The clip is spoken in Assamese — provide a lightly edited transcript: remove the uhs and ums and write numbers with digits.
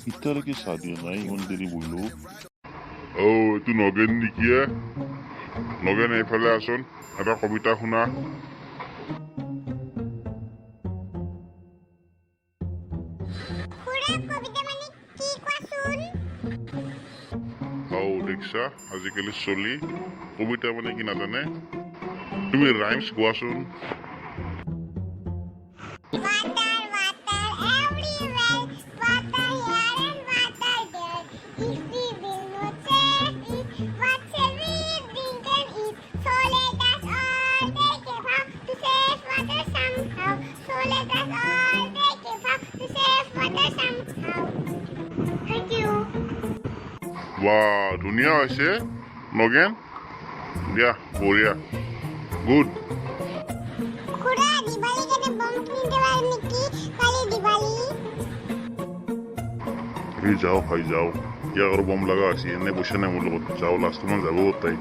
ইটালৈকে চাহ দিয়া নাই ইমান দেৰি বহিলো এইটো নগেন নেকি নগেন এইফালে আছোন এটা কবিতা শুনা দেখিছা আজিকালি চলি কবিতা মানে কি নাজানে তুমি ৰাইমছ গোৱাচোন বাহ ধুনীয়া হৈছে নগেন দিয়া বঢ়িয়া গুড যাও ভাই যাও ইয়াক আৰু বম লগা আছে এনে পইচা নাই মোৰ লগত যাও লাষ্ট মান যাব তাই